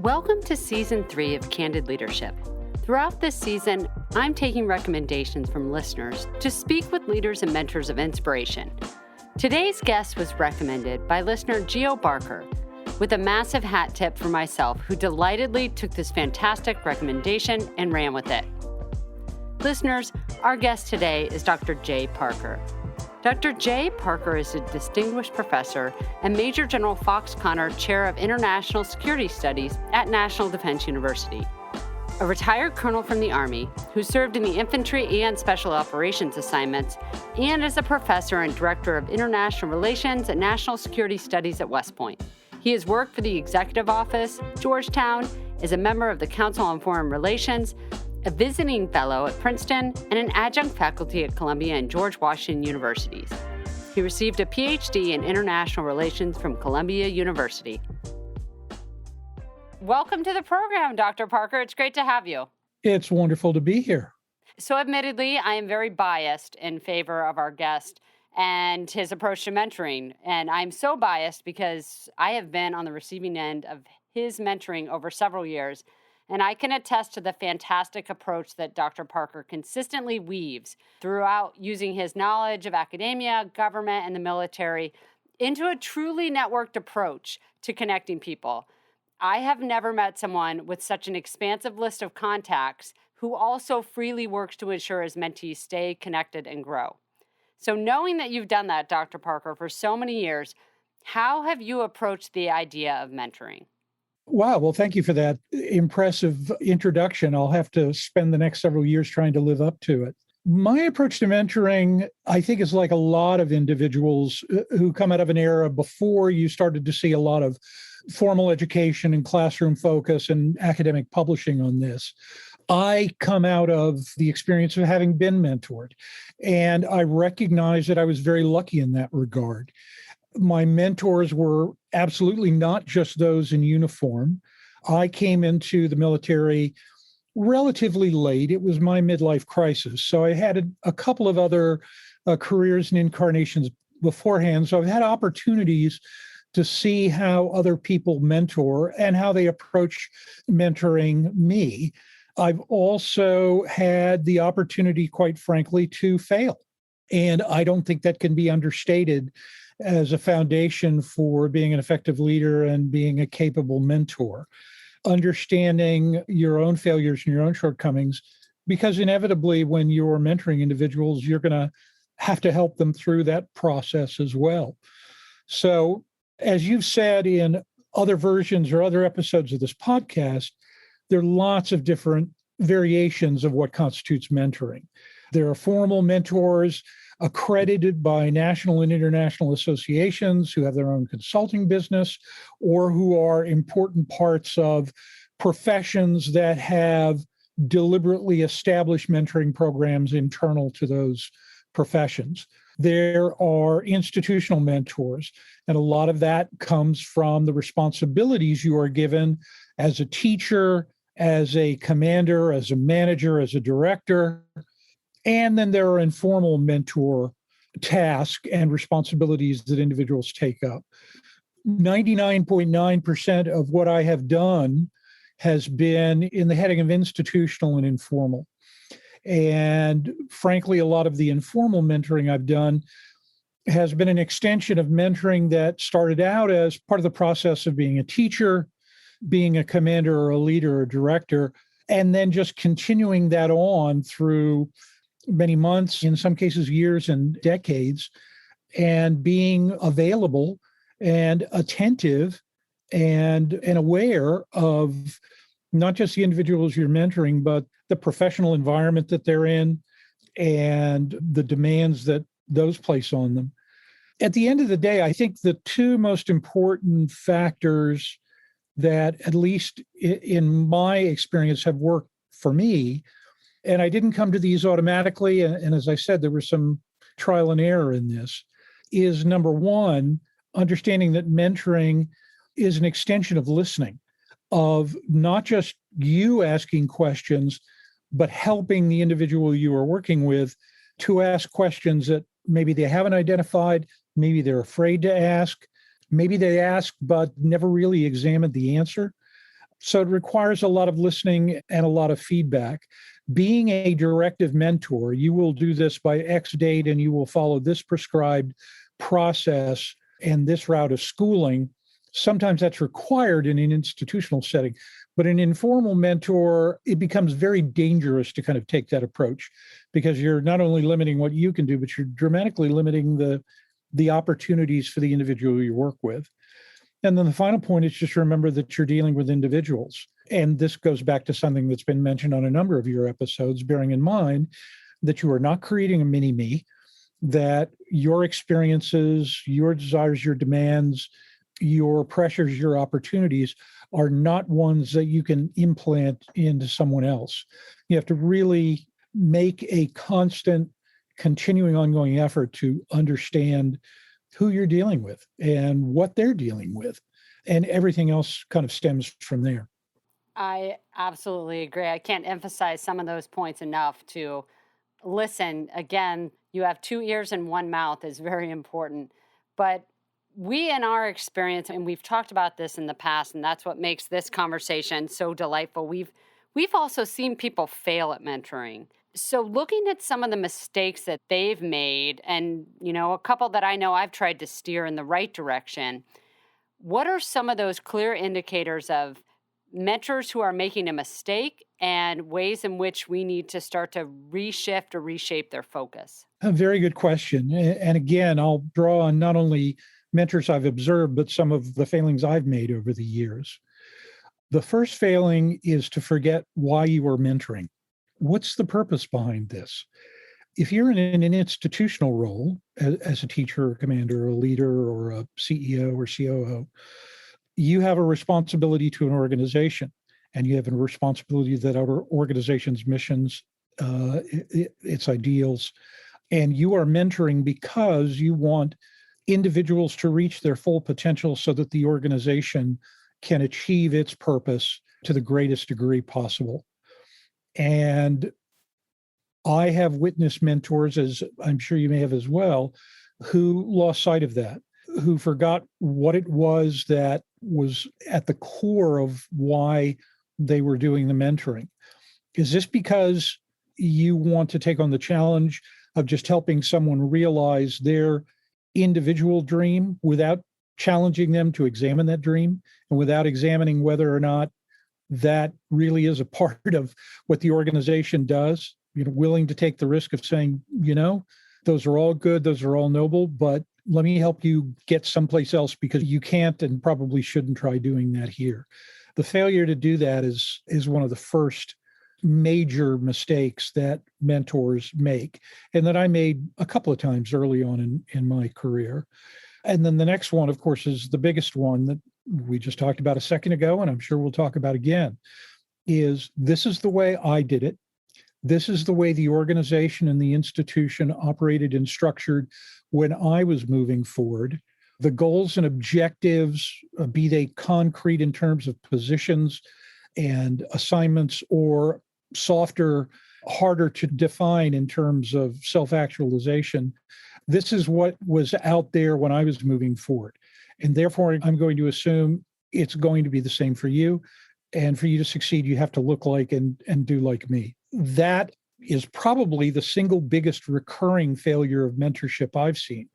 Welcome to Season 3 of Candid Leadership. Throughout this season, I'm taking recommendations from listeners to speak with leaders and mentors of inspiration. Today's guest was recommended by listener Geo Barker, with a massive hat tip for myself, who delightedly took this fantastic recommendation and ran with it. Listeners, our guest today is Dr. Jay Parker. Dr. Jay Parker is a distinguished professor and Major General Fox Connor Chair of International Security Studies at National Defense University. A retired colonel from the Army who served in the infantry and special operations assignments, and is a professor and director of international relations and national security studies at West Point. He has worked for the Executive Office, Georgetown, is a member of the Council on Foreign Relations, a visiting fellow at Princeton, and an adjunct faculty at Columbia and George Washington Universities. He received a PhD in international relations from Columbia University. Welcome to the program, Dr. Parker. It's great to have you. It's wonderful to be here. So admittedly, I am very biased in favor of our guest and his approach to mentoring. And I'm so biased because I have been on the receiving end of his mentoring over several years. And I can attest to the fantastic approach that Dr. Parker consistently weaves throughout, using his knowledge of academia, government, and the military into a truly networked approach to connecting people. I have never met someone with such an expansive list of contacts who also freely works to ensure his mentees stay connected and grow. So knowing that you've done that, Dr. Parker, for so many years, how have you approached the idea of mentoring? Wow. Well, thank you for that impressive introduction. I'll have to spend the next several years trying to live up to it. My approach to mentoring, I think, is like a lot of individuals who come out of an era before you started to see a lot of formal education and classroom focus and academic publishing on this. I come out of the experience of having been mentored, and I recognize that I was very lucky in that regard. My mentors were absolutely not just those in uniform. I came into the military relatively late. It was my midlife crisis. So I had a couple of other careers and incarnations beforehand. So I've had opportunities to see how other people mentor and how they approach mentoring me. I've also had the opportunity, quite frankly, to fail. And I don't think that can be understated as a foundation for being an effective leader and being a capable mentor. Understanding your own failures and your own shortcomings, because inevitably when you're mentoring individuals, you're going to have to help them through that process as well. So, as you've said in other versions or other episodes of this podcast, there are lots of different variations of what constitutes mentoring. There are formal mentors accredited by national and international associations who have their own consulting business, or who are important parts of professions that have deliberately established mentoring programs internal to those professions. There are institutional mentors, and a lot of that comes from the responsibilities you are given as a teacher, as a commander, as a manager, as a director. And then there are informal mentor tasks and responsibilities that individuals take up. 99.9% of what I have done has been in the heading of institutional and informal. And frankly, a lot of the informal mentoring I've done has been an extension of mentoring that started out as part of the process of being a teacher, being a commander or a leader or director, and then just continuing that on through many months, in some cases years and decades, and being available and attentive and aware of not just the individuals you're mentoring, but the professional environment that they're in and the demands that those place on them. At the end of the day, I think the two most important factors that, at least in my experience, have worked for me, and I didn't come to these automatically, and as I said, there was some trial and error in this, is number one, understanding that mentoring is an extension of listening, of not just you asking questions, but helping the individual you are working with to ask questions that maybe they haven't identified, maybe they're afraid to ask, maybe they ask but never really examined the answer. So it requires a lot of listening and a lot of feedback. Being a directive mentor, you will do this by X date and you will follow this prescribed process and this route of schooling. Sometimes that's required in an institutional setting, but an informal mentor, it becomes very dangerous to kind of take that approach because you're not only limiting what you can do, but you're dramatically limiting the opportunities for the individual you work with. And then the final point is just remember that you're dealing with individuals. And this goes back to something that's been mentioned on a number of your episodes, bearing in mind that you are not creating a mini me, that your experiences, your desires, your demands, your pressures, your opportunities are not ones that you can implant into someone else. You have to really make a constant, continuing, ongoing effort to understand who you're dealing with and what they're dealing with. And everything else kind of stems from there. I absolutely agree. I can't emphasize some of those points enough. To listen. Again, you have two ears and one mouth is very important. But we, in our experience, and we've talked about this in the past, and that's what makes this conversation so delightful. We've also seen people fail at mentoring. So looking at some of the mistakes that they've made, and a couple that I know I've tried to steer in the right direction, what are some of those clear indicators of mentors who are making a mistake and ways in which we need to start to reshift or reshape their focus? A very good question. And again, I'll draw on not only mentors I've observed, but some of the failings I've made over the years. The first failing is to forget why you are mentoring. What's the purpose behind this? If you're in an institutional role as a teacher, a commander, or a leader, or a CEO or COO, you have a responsibility to an organization, and you have a responsibility that our organization's missions, its ideals, and you are mentoring because you want individuals to reach their full potential so that the organization can achieve its purpose to the greatest degree possible. And I have witnessed mentors, as I'm sure you may have as well, who lost sight of that, who forgot what it was that was at the core of why they were doing the mentoring. Is this because you want to take on the challenge of just helping someone realize their individual dream without challenging them to examine that dream and without examining whether or not that really is a part of what the organization does? Willing to take the risk of saying, those are all good, those are all noble, but let me help you get someplace else because you can't and probably shouldn't try doing that here. The failure to do that is one of the first major mistakes that mentors make, and that I made a couple of times early on in my career. And then the next one, of course, is the biggest one that we just talked about a second ago, and I'm sure we'll talk about again, is this is the way I did it. This is the way the organization and the institution operated and structured when I was moving forward. The goals and objectives, be they concrete in terms of positions and assignments, or softer, harder to define in terms of self-actualization. This is what was out there when I was moving forward. And therefore, I'm going to assume it's going to be the same for you. And for you to succeed, you have to look like and do like me. That is probably the single biggest recurring failure of mentorship I've seen.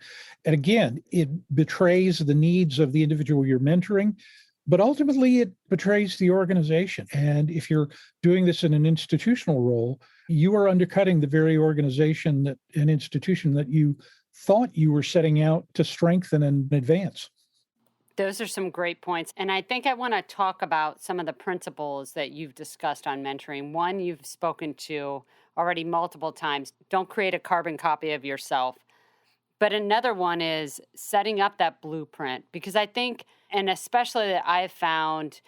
And again, it betrays the needs of the individual you're mentoring, but ultimately it betrays the organization. And if you're doing this in an institutional role, you are undercutting the very organization, that an institution that you thought you were setting out to strengthen and advance. Those are some great points. And I think I want to talk about some of the principles that you've discussed on mentoring. One, you've spoken to already multiple times. Don't create a carbon copy of yourself. But another one is setting up that blueprint, because I think, and especially that I've found,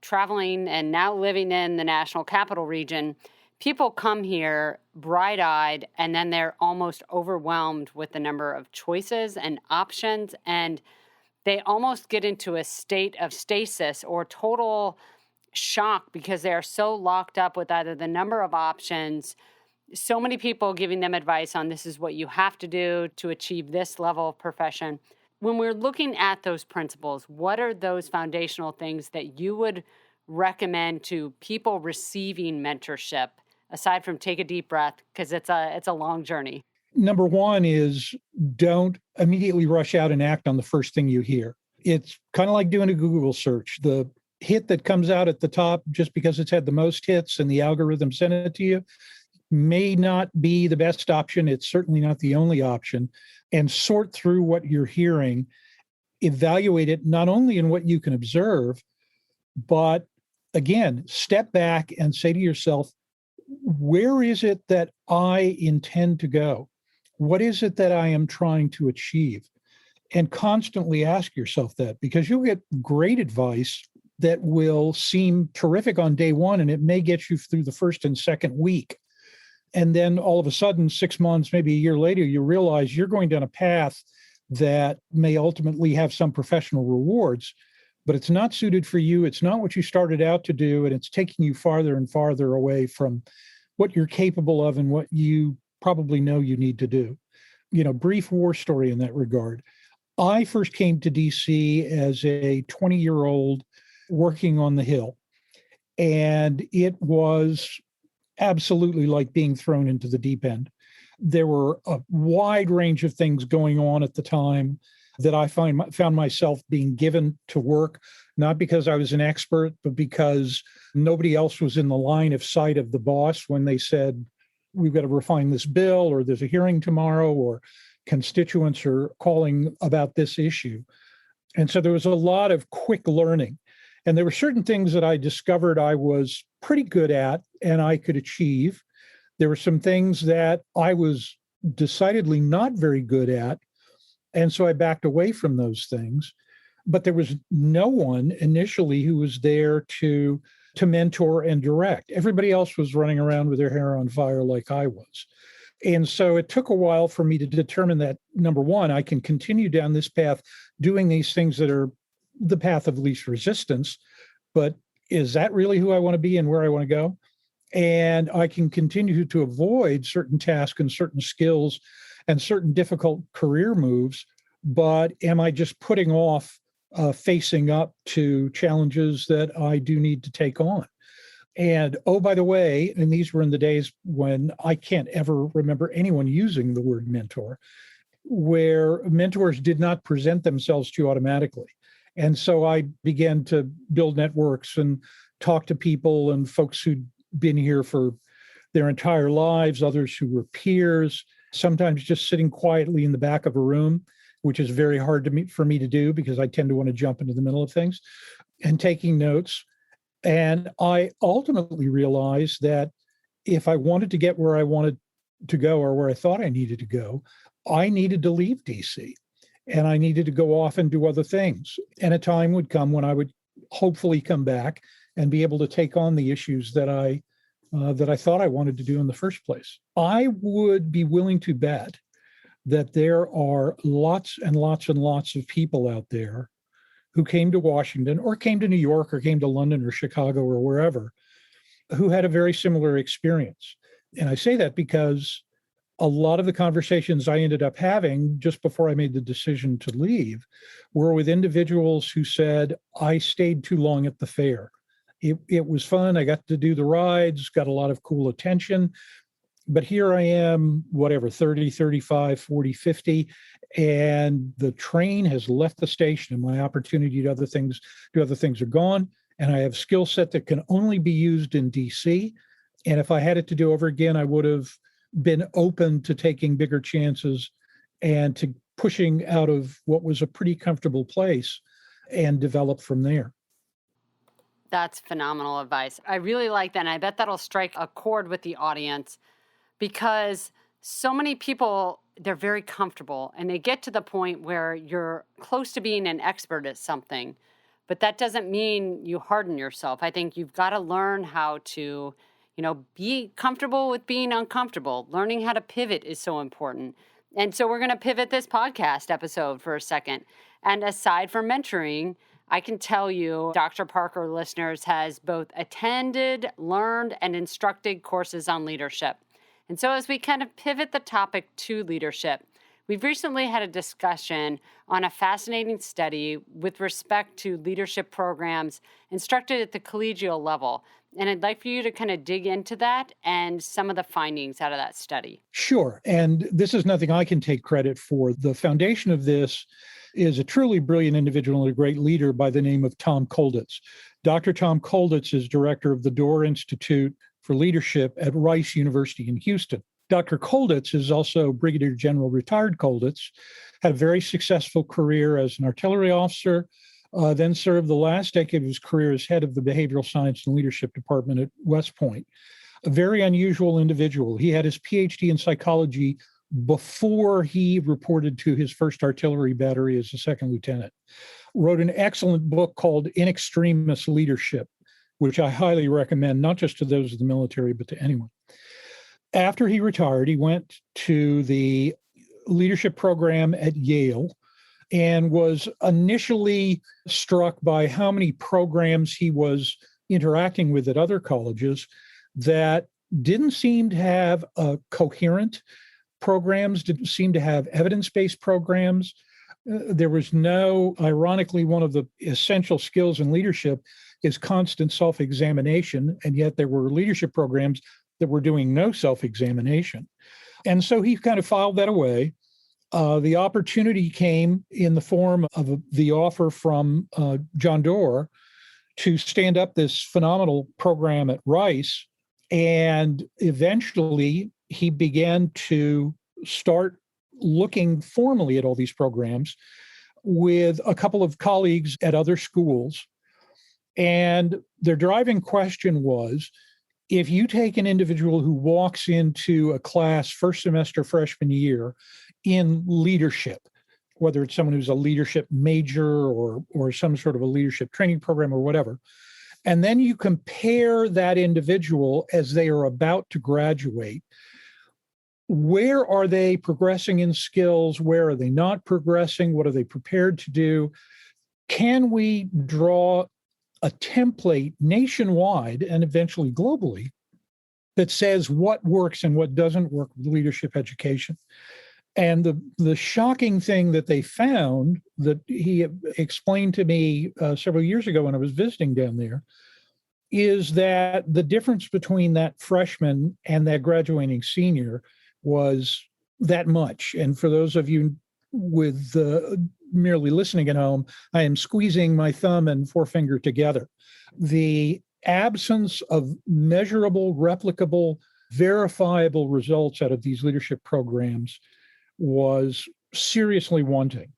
traveling and now living in the National Capital Region, people come here bright-eyed and then they're almost overwhelmed with the number of choices and options, and they almost get into a state of stasis or total shock because they are so locked up with either the number of options, so many people giving them advice on this is what you have to do to achieve this level of profession. When we're looking at those principles, what are those foundational things that you would recommend to people receiving mentorship, aside from take a deep breath, because it's a long journey? Number one is don't immediately rush out and act on the first thing you hear. It's kind of like doing a Google search. The hit that comes out at the top, just because it's had the most hits and the algorithm sent it to you, may not be the best option. It's certainly not the only option. And sort through what you're hearing, evaluate it not only in what you can observe, but again, step back and say to yourself, where is it that I intend to go? What is it that I am trying to achieve? And constantly ask yourself that, because you'll get great advice that will seem terrific on day one, and it may get you through the first and second week. And then all of a sudden, 6 months, maybe a year later, you realize you're going down a path that may ultimately have some professional rewards, but it's not suited for you. It's not what you started out to do, and it's taking you farther and farther away from what you're capable of and what you probably know you need to do. Brief war story in that regard. I first came to DC as a 20-year-old working on the Hill, and it was absolutely like being thrown into the deep end. There were a wide range of things going on at the time that I found myself being given to work, not because I was an expert, but because nobody else was in the line of sight of the boss when they said, we've got to refine this bill, or there's a hearing tomorrow, or constituents are calling about this issue. And so there was a lot of quick learning. And there were certain things that I discovered I was pretty good at and I could achieve. There were some things that I was decidedly not very good at. And so I backed away from those things. But there was no one initially who was there to mentor and direct. Everybody else was running around with their hair on fire like I was. And so it took a while for me to determine that, number one, I can continue down this path doing these things that are the path of least resistance, but is that really who I want to be and where I want to go? And I can continue to avoid certain tasks and certain skills and certain difficult career moves, but am I just putting off facing up to challenges that I do need to take on? And oh, by the way, and these were in the days when I can't ever remember anyone using the word mentor, where mentors did not present themselves to you automatically. And so I began to build networks and talk to people and folks who'd been here for their entire lives, others who were peers, sometimes just sitting quietly in the back of a room, which is very hard for me to do because I tend to want to jump into the middle of things, and taking notes. And I ultimately realized that if I wanted to get where I wanted to go, or where I thought I needed to go, I needed to leave DC. And I needed to go off and do other things. And a time would come when I would hopefully come back and be able to take on the issues that I thought I wanted to do in the first place. I would be willing to bet that there are lots and lots and lots of people out there who came to Washington or came to New York or came to London or Chicago or wherever, who had a very similar experience. And I say that because a lot of the conversations I ended up having just before I made the decision to leave were with individuals who said, I stayed too long at the fair. It was fun. I got to do the rides, got a lot of cool attention. But here I am, 30, 35, 40, 50, and the train has left the station and my opportunity to do other things are gone. And I have skill set that can only be used in DC. And if I had it to do over again, I would have been open to taking bigger chances and to pushing out of what was a pretty comfortable place and develop from there. That's phenomenal advice. I really like that. And I bet that'll strike a chord with the audience, because so many people, they're very comfortable and they get to the point where you're close to being an expert at something, but that doesn't mean you harden yourself. I think you've got to learn how to be comfortable with being uncomfortable. Learning how to pivot is so important. And so we're going to pivot this podcast episode for a second. And aside from mentoring, I can tell you, Dr. Parker, listeners, has both attended, learned, and instructed courses on leadership. And so as we kind of pivot the topic to leadership, We've recently had a discussion on a fascinating study with respect to leadership programs instructed at the collegial level. And I'd like for you to kind of dig into that and some of the findings out of that study. Sure. And this is nothing I can take credit for. The foundation of this is a truly brilliant individual and a great leader by the name of Tom Kolditz. Dr. Tom Kolditz is director of the Doerr Institute for Leadership at Rice University in Houston. Dr. Kolditz is also Brigadier General retired Kolditz, had a very successful career as an artillery officer, then served the last decade of his career as head of the Behavioral Science and Leadership Department at West Point. A very unusual individual. He had his PhD in psychology before he reported to his first artillery battery as a second lieutenant. Wrote an excellent book called In Extremis Leadership, which I highly recommend, not just to those of the military, but to anyone. After he retired, he went to the leadership program at Yale and was initially struck by how many programs he was interacting with at other colleges that didn't seem to have coherent programs, didn't seem to have evidence-based programs. There was no, ironically, one of the essential skills in leadership is constant self-examination, and yet there were leadership programs that were doing no self-examination. And so he kind of filed that away. The opportunity came in the form of the offer from John Doerr to stand up this phenomenal program at Rice. And eventually he began to start looking formally at all these programs with a couple of colleagues at other schools. And their driving question was, if you take an individual who walks into a class first semester freshman year in leadership, whether it's someone who's a leadership major or some sort of a leadership training program or whatever, and then you compare that individual as they are about to graduate, where are they progressing in skills? Where are they not progressing? What are they prepared to do? Can we draw a template nationwide and eventually globally that says what works and what doesn't work with leadership education? And the shocking thing that they found that he explained to me several years ago when I was visiting down there is that the difference between that freshman and that graduating senior was that much. And for those of you with merely listening at home, I am squeezing my thumb and forefinger together. The absence of measurable, replicable, verifiable results out of these leadership programs was seriously wanting.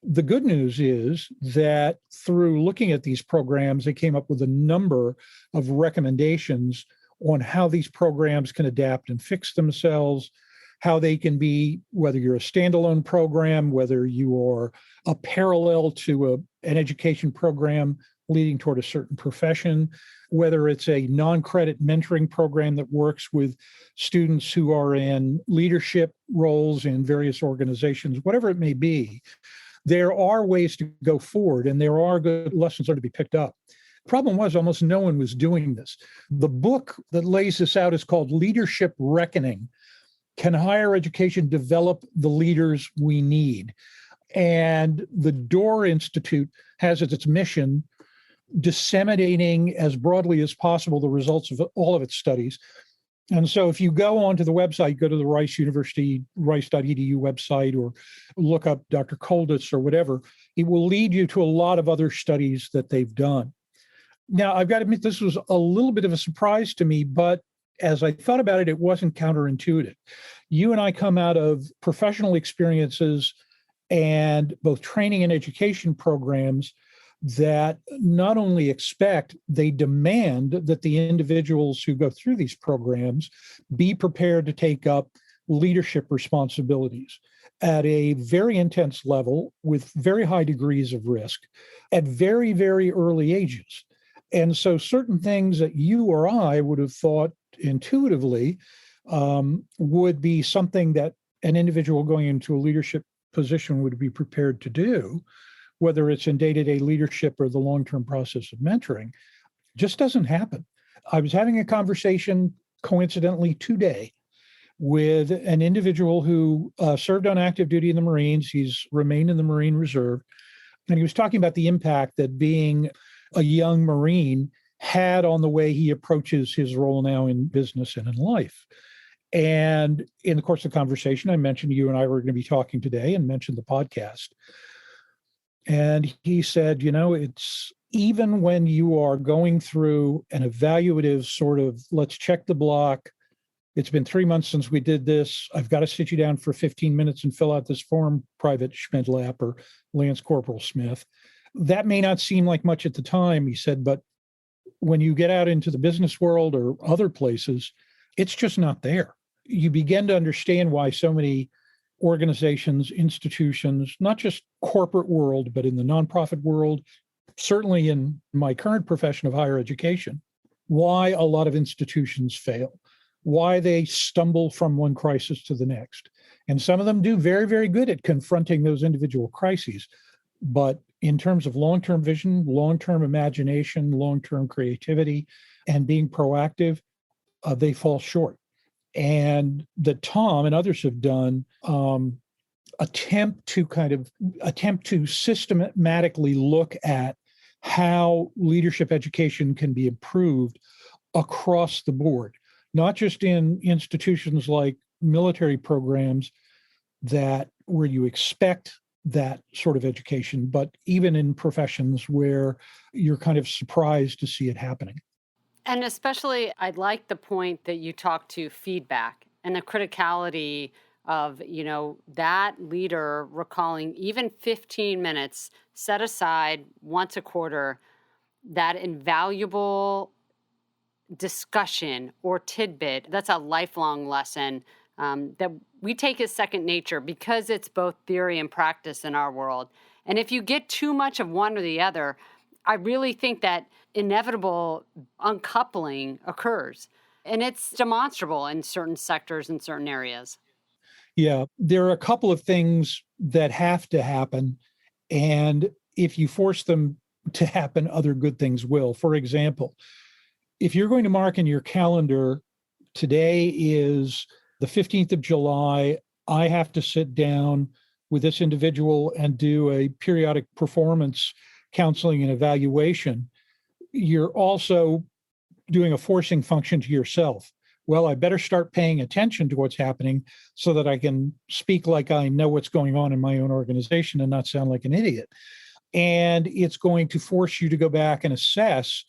The good news is that through looking at these programs, they came up with a number of recommendations on how these programs can adapt and fix themselves, how they can be, whether you're a standalone program, whether you are a parallel to an education program leading toward a certain profession, whether it's a non-credit mentoring program that works with students who are in leadership roles in various organizations, whatever it may be. There are ways to go forward, and there are good lessons learned to be picked up. The problem was almost no one was doing this. The book that lays this out is called Leadership Reckoning. Can higher education develop the leaders we need? And the Doerr Institute has as its mission disseminating as broadly as possible the results of all of its studies. And so if you go onto the website, go to the Rice University, rice.edu website, or look up Dr. Kolditz or whatever, it will lead you to a lot of other studies that they've done. Now, I've got to admit, this was a little bit of a surprise to me, but as I thought about it, it wasn't counterintuitive. You and I come out of professional experiences and both training and education programs that not only expect, they demand that the individuals who go through these programs be prepared to take up leadership responsibilities at a very intense level with very high degrees of risk at very, very early ages. And so certain things that you or I would have thought intuitively would be something that an individual going into a leadership position would be prepared to do, whether it's in day-to-day leadership or the long-term process of mentoring, just doesn't happen. I was having a conversation coincidentally today with an individual who served on active duty in the Marines. He's remained in the Marine Reserve. And he was talking about the impact that being a young Marine had on the way he approaches his role now in business and in life. And in the course of the conversation, I mentioned you and I were going to be talking today and mentioned the podcast. And he said, it's even when you are going through an evaluative sort of, let's check the block. It's been 3 months since we did this. I've got to sit you down for 15 minutes and fill out this form, Private Schmidlap or Lance Corporal Smith. That may not seem like much at the time, he said, but when you get out into the business world or other places, it's just not there. You begin to understand why so many organizations, institutions, not just corporate world, but in the nonprofit world, certainly in my current profession of higher education, why a lot of institutions fail, why they stumble from one crisis to the next. And some of them do very, very good at confronting those individual crises. But in terms of long-term vision, long-term imagination, long-term creativity, and being proactive, they fall short. And that Tom and others have done attempt to systematically look at how leadership education can be improved across the board, not just in institutions like military programs where you expect that sort of education, but even in professions where you're kind of surprised to see it happening. And especially, I'd like the point that you talked to feedback and the criticality of, that leader recalling even 15 minutes set aside once a quarter, that invaluable discussion or tidbit. That's a lifelong lesson that we take as second nature because it's both theory and practice in our world. And if you get too much of one or the other, I really think that inevitable uncoupling occurs. And it's demonstrable in certain sectors and certain areas. Yeah, there are a couple of things that have to happen. And if you force them to happen, other good things will. For example, if you're going to mark in your calendar, today is the 15th of July, I have to sit down with this individual and do a periodic performance counseling and evaluation, you're also doing a forcing function to yourself. Well, I better start paying attention to what's happening so that I can speak like I know what's going on in my own organization and not sound like an idiot. And it's going to force you to go back and assess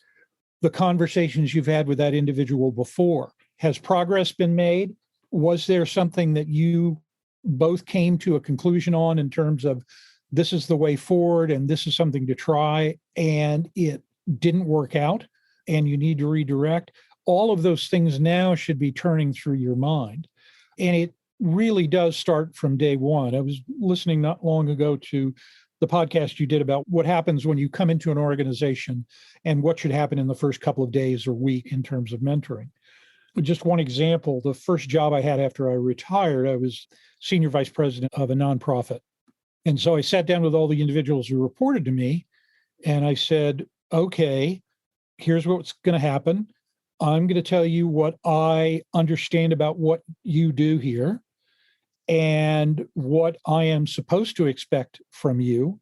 the conversations you've had with that individual before. Has progress been made? Was there something that you both came to a conclusion on in terms of this is the way forward and this is something to try, and it didn't work out and you need to redirect? All of those things now should be turning through your mind. And it really does start from day one. I was listening not long ago to the podcast you did about what happens when you come into an organization and what should happen in the first couple of days or week in terms of mentoring. Just one example, the first job I had after I retired, I was senior vice president of a nonprofit. And so I sat down with all the individuals who reported to me and I said, okay, here's what's going to happen. I'm going to tell you what I understand about what you do here and what I am supposed to expect from you.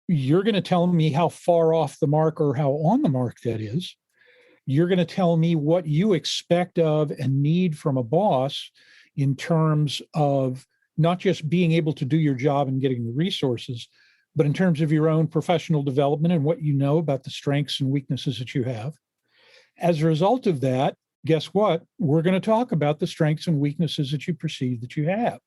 You're going to tell me how far off the mark or how on the mark that is. You're going to tell me what you expect of and need from a boss in terms of not just being able to do your job and getting the resources, but in terms of your own professional development and what you know about the strengths and weaknesses that you have. As a result of that, guess what? We're going to talk about the strengths and weaknesses that you perceive that you have.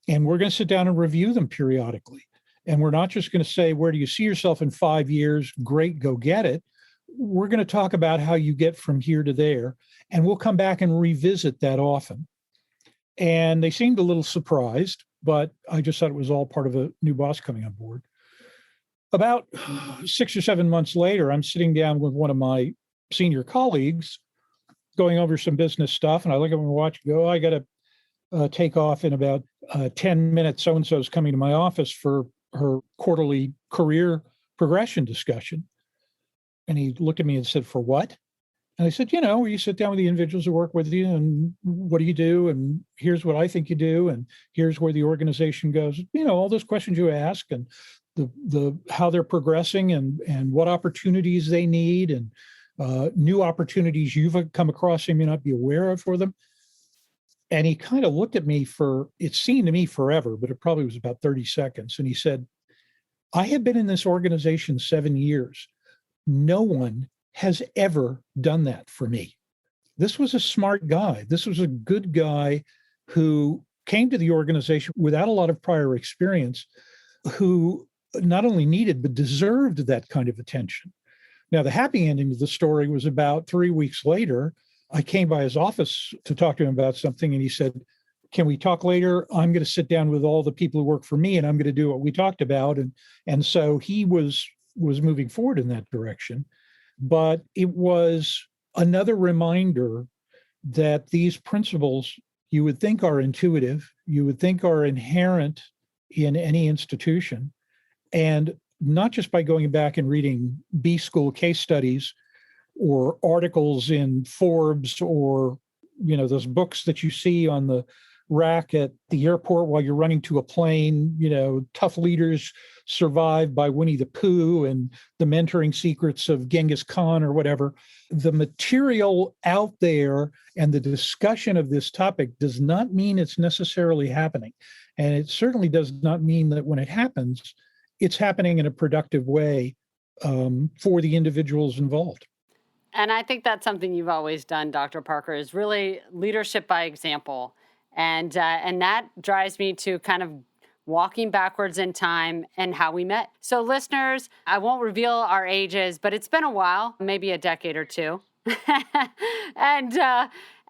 And we're going to sit down and review them periodically. And we're not just going to say, where do you see yourself in 5 years? Great, go get it. We're going to talk about how you get from here to there. And we'll come back and revisit that often. And they seemed a little surprised, but I just thought it was all part of a new boss coming on board. About 6 or 7 months later, I'm sitting down with one of my senior colleagues going over some business stuff. And I look at my watch and go, I got to take off in about 10 minutes. So-and-so's coming to my office for her quarterly career progression discussion. And he looked at me and said, for what? And I said, you sit down with the individuals who work with you, and what do you do? And here's what I think you do. And here's where the organization goes. All those questions you ask, and the how they're progressing, and what opportunities they need, and new opportunities you've come across you may not be aware of for them. And he kind of looked at me it seemed to me forever, but it probably was about 30 seconds. And he said, I have been in this organization 7 years. No one has ever done that for me. This was a smart guy. This was a good guy who came to the organization without a lot of prior experience, who not only needed, but deserved that kind of attention. Now, the happy ending of the story was about 3 weeks later. I came by his office to talk to him about something, and he said, can we talk later? I'm going to sit down with all the people who work for me, and I'm going to do what we talked about. And so he was moving forward in that direction. But it was another reminder that these principles you would think are intuitive, you would think are inherent in any institution. And not just by going back and reading B school case studies or articles in Forbes, or, those books that you see on the rack at the airport while you're running to a plane, Tough Leaders Survive by Winnie the Pooh, and The Mentoring Secrets of Genghis Khan, or whatever. The material out there and the discussion of this topic does not mean it's necessarily happening. And it certainly does not mean that when it happens, it's happening in a productive way for the individuals involved. And I think that's something you've always done, Dr. Parker, is really leadership by example. And that drives me to kind of walking backwards in time and how we met. So listeners, I won't reveal our ages, but it's been a while, maybe a decade or two.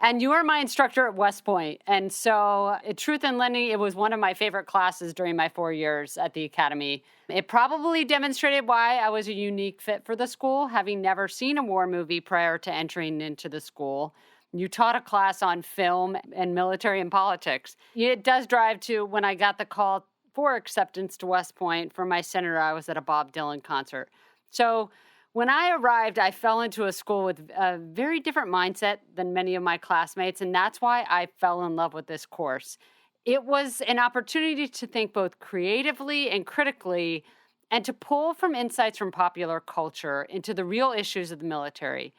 And you were my instructor at West Point. And so Truth in Lending, it was one of my favorite classes during my 4 years at the academy. It probably demonstrated why I was a unique fit for the school, having never seen a war movie prior to entering into the school. You taught a class on film and military and politics. It does drive to when I got the call for acceptance to West Point for my senator, I was at a Bob Dylan concert. So when I arrived, I fell into a school with a very different mindset than many of my classmates, and that's why I fell in love with this course. It was an opportunity to think both creatively and critically, and to pull from insights from popular culture into the real issues of the military.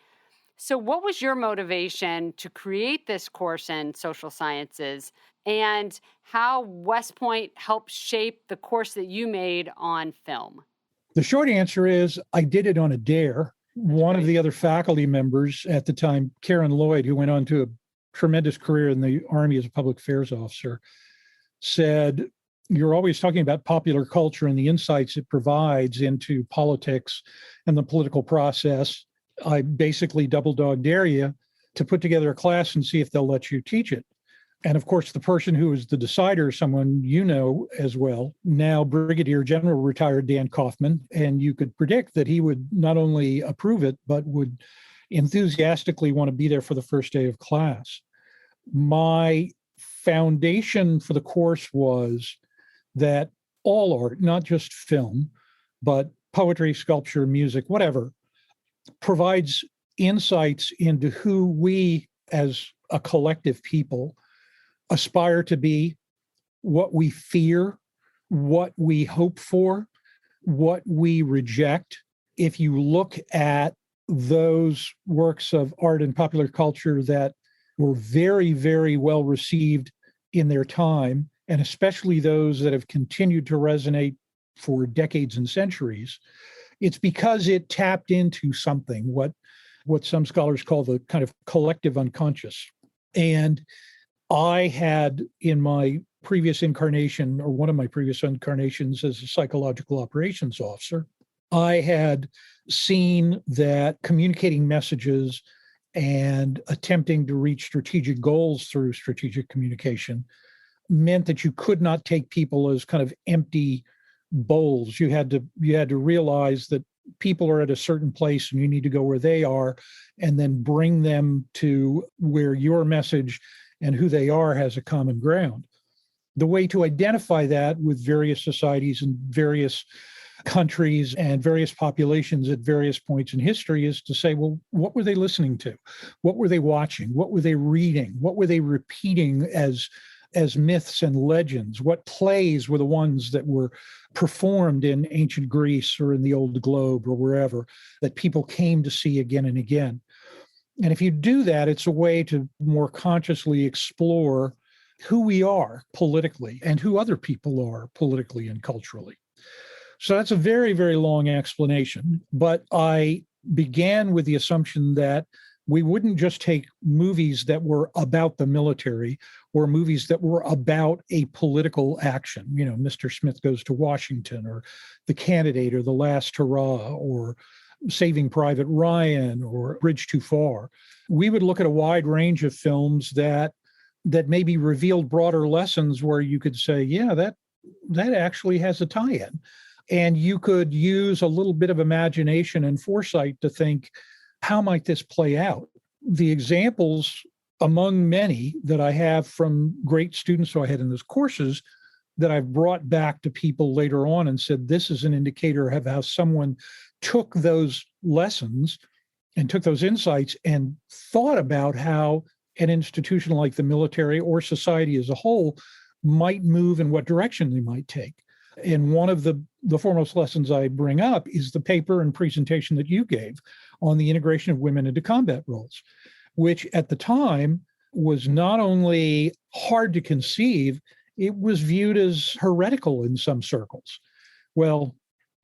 So what was your motivation to create this course in social sciences, and how West Point helped shape the course that you made on film? The short answer is I did it on a dare. One of the other faculty members at the time, Karen Lloyd, who went on to a tremendous career in the Army as a public affairs officer, said, you're always talking about popular culture and the insights it provides into politics and the political process. I basically double dog dare you to put together a class and see if they'll let you teach it. And of course, the person who was the decider, someone you know as well, now Brigadier General retired Dan Kaufman, and you could predict that he would not only approve it, but would enthusiastically want to be there for the first day of class. My foundation for the course was that all art, not just film, but poetry, sculpture, music, whatever, provides insights into who we as a collective people aspire to be, what we fear, what we hope for, what we reject. If you look at those works of art and popular culture that were very, very well received in their time, and especially those that have continued to resonate for decades and centuries, it's because it tapped into something, what some scholars call the kind of collective unconscious. And I had in my previous incarnation, or one of my previous incarnations as a psychological operations officer, I had seen that communicating messages and attempting to reach strategic goals through strategic communication meant that you could not take people as kind of empty bowls. You had to realize that people are at a certain place and you need to go where they are, and then bring them to where your message and who they are has a common ground. The way to identify that with various societies and various countries and various populations at various points in history is to say, well, what were they listening to? What were they watching? What were they reading? What were they repeating as myths and legends? What plays were the ones that were performed in ancient Greece or in the old globe or wherever that people came to see again and again? And if you do that, it's a way to more consciously explore who we are politically and who other people are politically and culturally. So that's a very, very long explanation. But I began with the assumption that we wouldn't just take movies that were about the military or movies that were about a political action, Mr. Smith Goes to Washington or The Candidate or The Last Hurrah or Saving Private Ryan or Bridge Too Far. We would look at a wide range of films that maybe revealed broader lessons where you could say, yeah, that actually has a tie-in. And you could use a little bit of imagination and foresight to think, how might this play out? The examples among many that I have from great students who I had in those courses that I've brought back to people later on and said, this is an indicator of how someone took those lessons and took those insights and thought about how an institution like the military or society as a whole might move and what direction they might take. And one of the foremost lessons I bring up is the paper and presentation that you gave on the integration of women into combat roles, which at the time was not only hard to conceive, it was viewed as heretical in some circles. Well,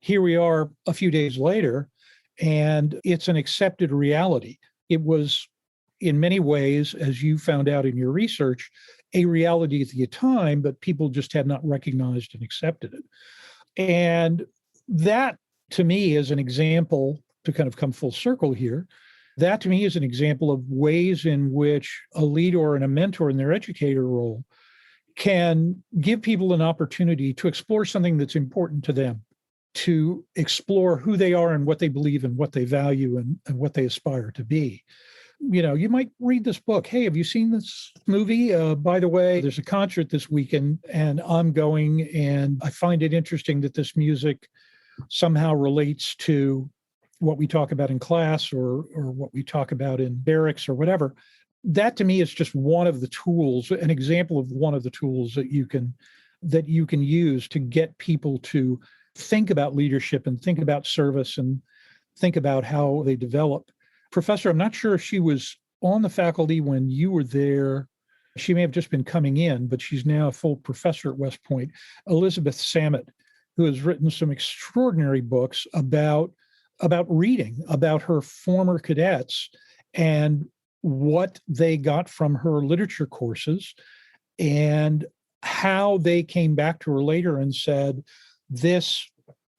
here we are a few days later, and it's an accepted reality. It was, in many ways, as you found out in your research, a reality at the time, but people just had not recognized and accepted it. And that, to me, is an example, to kind of come full circle here, that to me is an example of ways in which a leader and a mentor in their educator role can give people an opportunity to explore something that's important to them, to explore who they are and what they believe and what they value and what they aspire to be. You might read this book. Hey, have you seen this movie? By the way, there's a concert this weekend and I'm going, and I find it interesting that this music somehow relates to what we talk about in class or what we talk about in barracks or whatever. That to me is just one of the tools, an example of one of the tools that you can use to get people to think about leadership and think about service and think about how they develop. Professor, I'm not sure if she was on the faculty when you were there. She may have just been coming in, but she's now a full professor at West Point, Elizabeth Samet, who has written some extraordinary books about reading, about her former cadets and what they got from her literature courses and how they came back to her later and said, this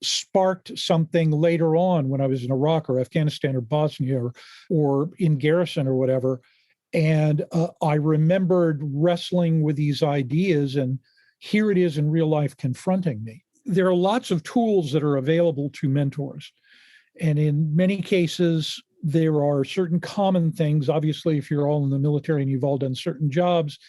sparked something later on when I was in Iraq or Afghanistan or Bosnia or in garrison or whatever. And I remembered wrestling with these ideas, and here it is in real life confronting me. There are lots of tools that are available to mentors. And in many cases, there are certain common things. Obviously, if you're all in the military and you've all done certain jobs,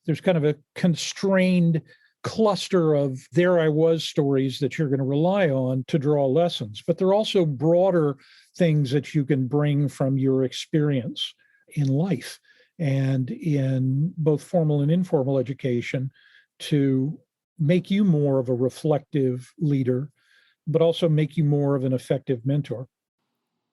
there's kind of a constrained cluster of there I was stories that you're going to rely on to draw lessons. But there are also broader things that you can bring from your experience in life and in both formal and informal education to make you more of a reflective leader, but also make you more of an effective mentor.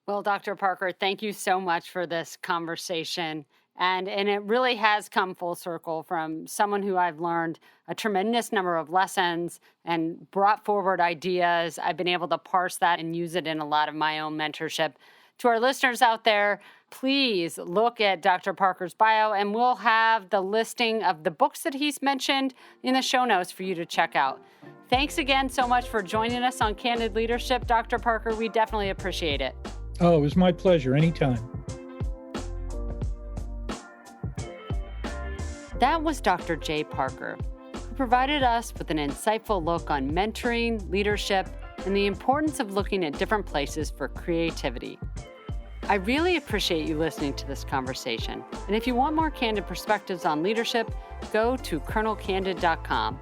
Well, Dr. Parker, thank you so much for this conversation. And it really has come full circle from someone who I've learned a tremendous number of lessons and brought forward ideas. I've been able to parse that and use it in a lot of my own mentorship. To our listeners out there, please look at Dr. Parker's bio, and we'll have the listing of the books that he's mentioned in the show notes for you to check out. Thanks again so much for joining us on Candid Leadership, Dr. Parker. We definitely appreciate it. Oh, it was my pleasure. Anytime. That was Dr. Jay Parker, who provided us with an insightful look on mentoring, leadership, and the importance of looking at different places for creativity. I really appreciate you listening to this conversation. And if you want more candid perspectives on leadership, go to colonelcandid.com.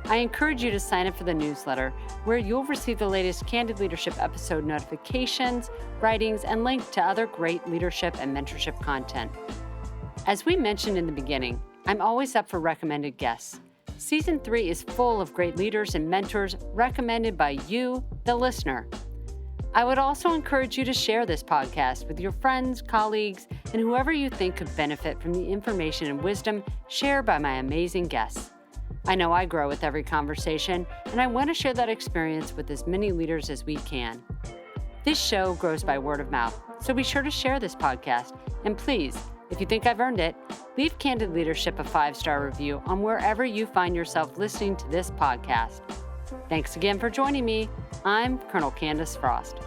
I encourage you to sign up for the newsletter, where you'll receive the latest Candid Leadership episode notifications, writings, and links to other great leadership and mentorship content. As we mentioned in the beginning, I'm always up for recommended guests. Season 3 is full of great leaders and mentors recommended by you, the listener. I would also encourage you to share this podcast with your friends, colleagues, and whoever you think could benefit from the information and wisdom shared by my amazing guests. I know I grow with every conversation, and I want to share that experience with as many leaders as we can. This show grows by word of mouth, so be sure to share this podcast. And please, if you think I've earned it, leave Candid Leadership a 5-star review on wherever you find yourself listening to this podcast. Thanks again for joining me. I'm Colonel Candace Frost.